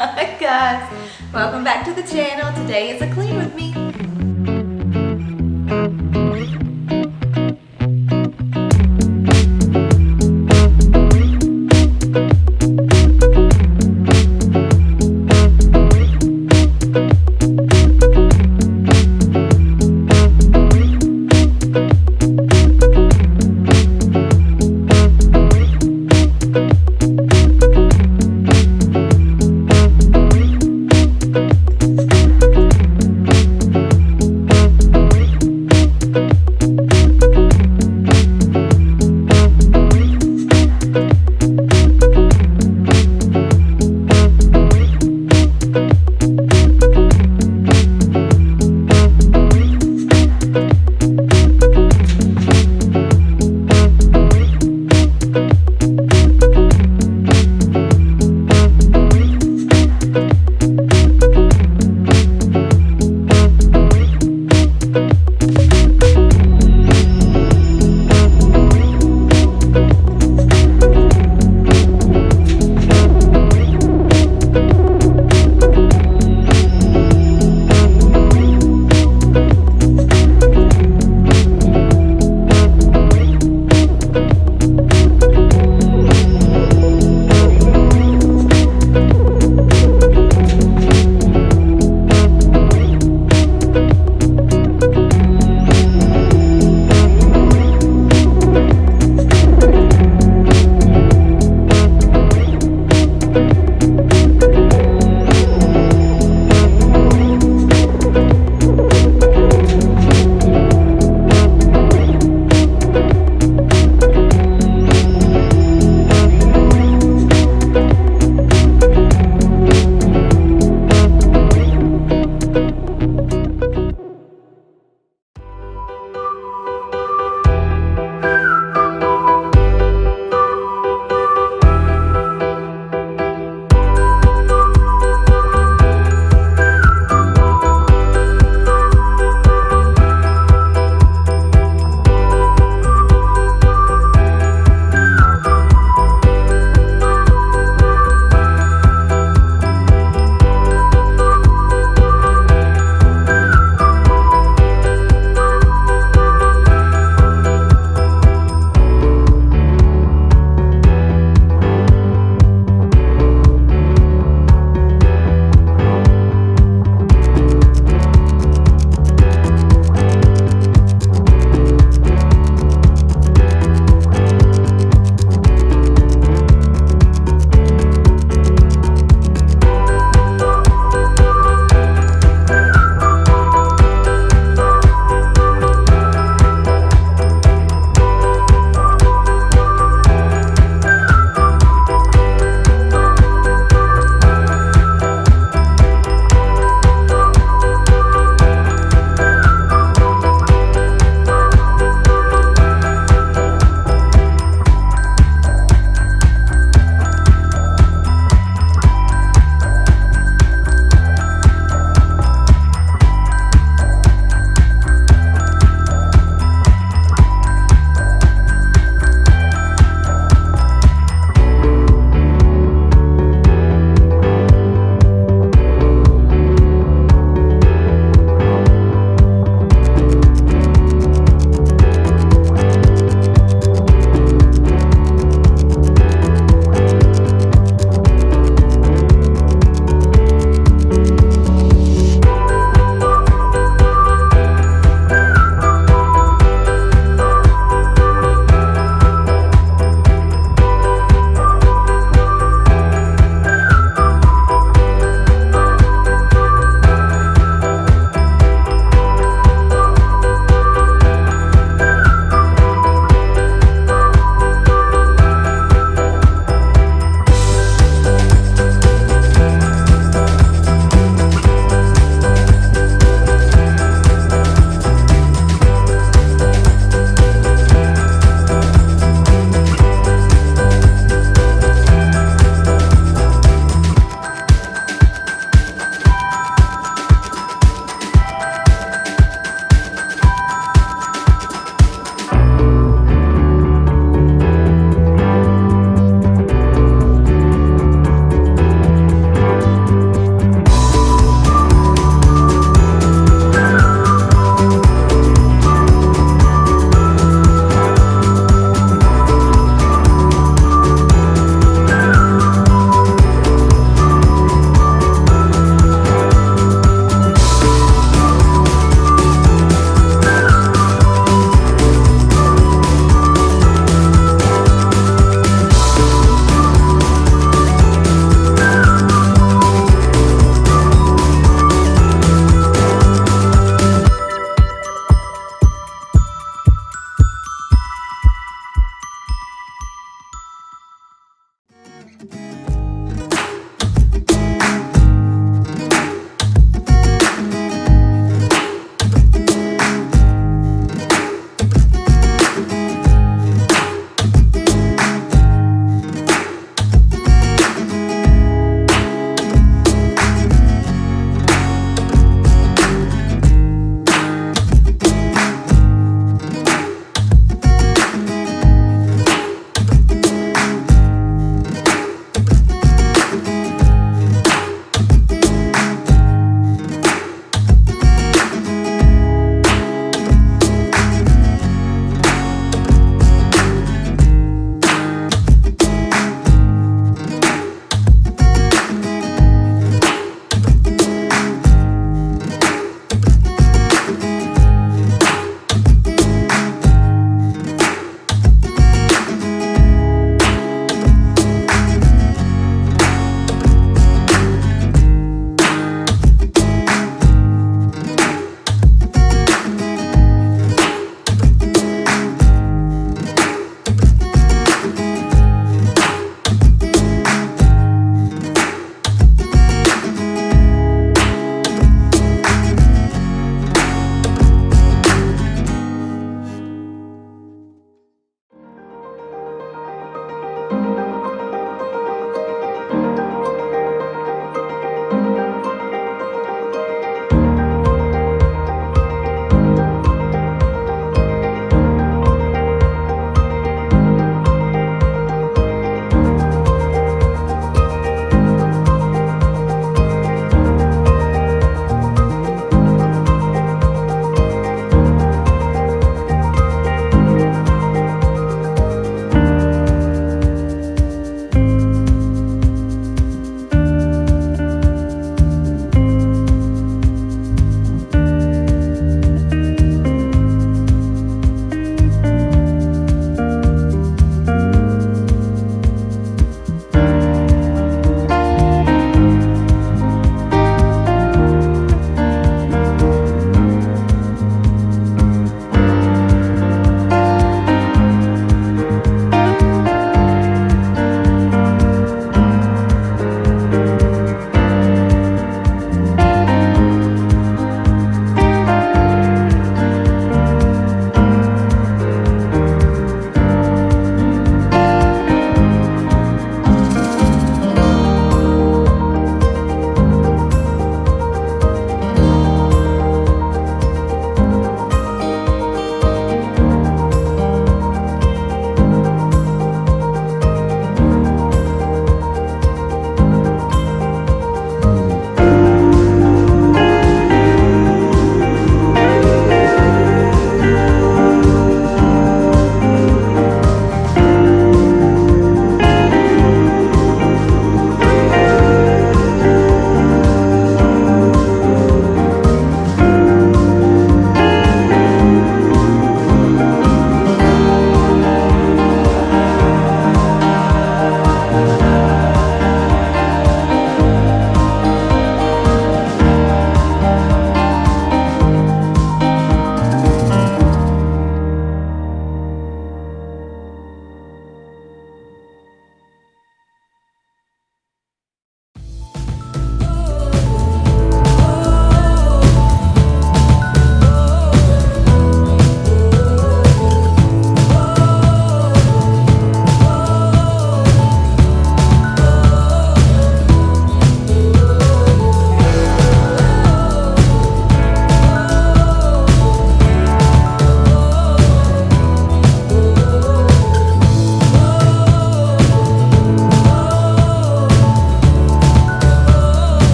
Hi guys, welcome back to the channel. Today is a clean with me.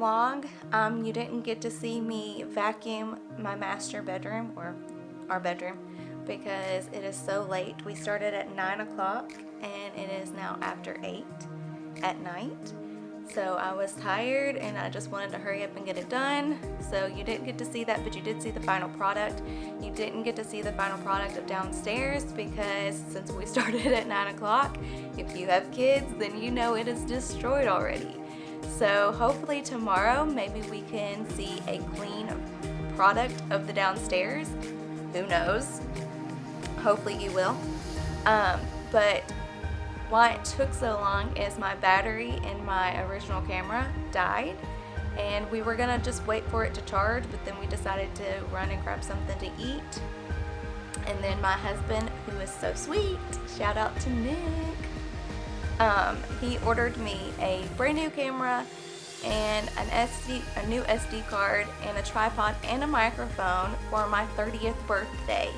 vlog. You didn't get to see me vacuum my master bedroom, or our bedroom, because it is so late. We started at 9 o'clock and it is now after 8 at night. So I was tired and I just wanted to hurry up and get it done. So you didn't get to see that, but you did see the final product. You didn't get to see the final product of downstairs because since we started at 9 o'clock, if you have kids, then you know it is destroyed already. So hopefully tomorrow, maybe we can see a clean product of the downstairs. Who knows? Hopefully you will. But why it took so long is my battery in my original camera died, and we were gonna just wait for it to charge, but then we decided to run and grab something to eat. And then my husband, who is so sweet, shout out to Nick, he ordered me a brand new camera and a new SD card and a tripod and a microphone for my 30th birthday.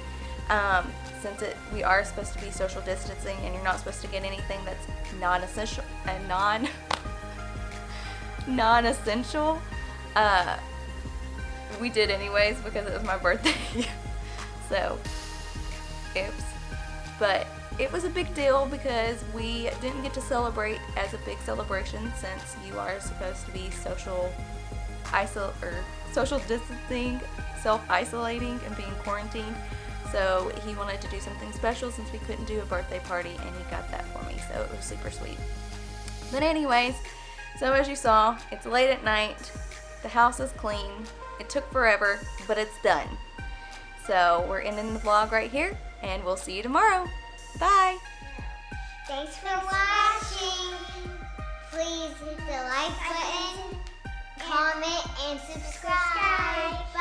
Since we are supposed to be social distancing and you're not supposed to get anything that's non-essential and non-essential, we did anyways because it was my birthday. So, oops. But it was a big deal because we didn't get to celebrate as a big celebration since you are supposed to be social distancing, self-isolating, and being quarantined. So he wanted to do something special since we couldn't do a birthday party, and he got that for me, so it was super sweet. But anyways, so as you saw, it's late at night, the house is clean, it took forever, but it's done. So we're ending the vlog right here, and we'll see you tomorrow. Bye! Thanks for watching. Please hit the like button, comment, and subscribe.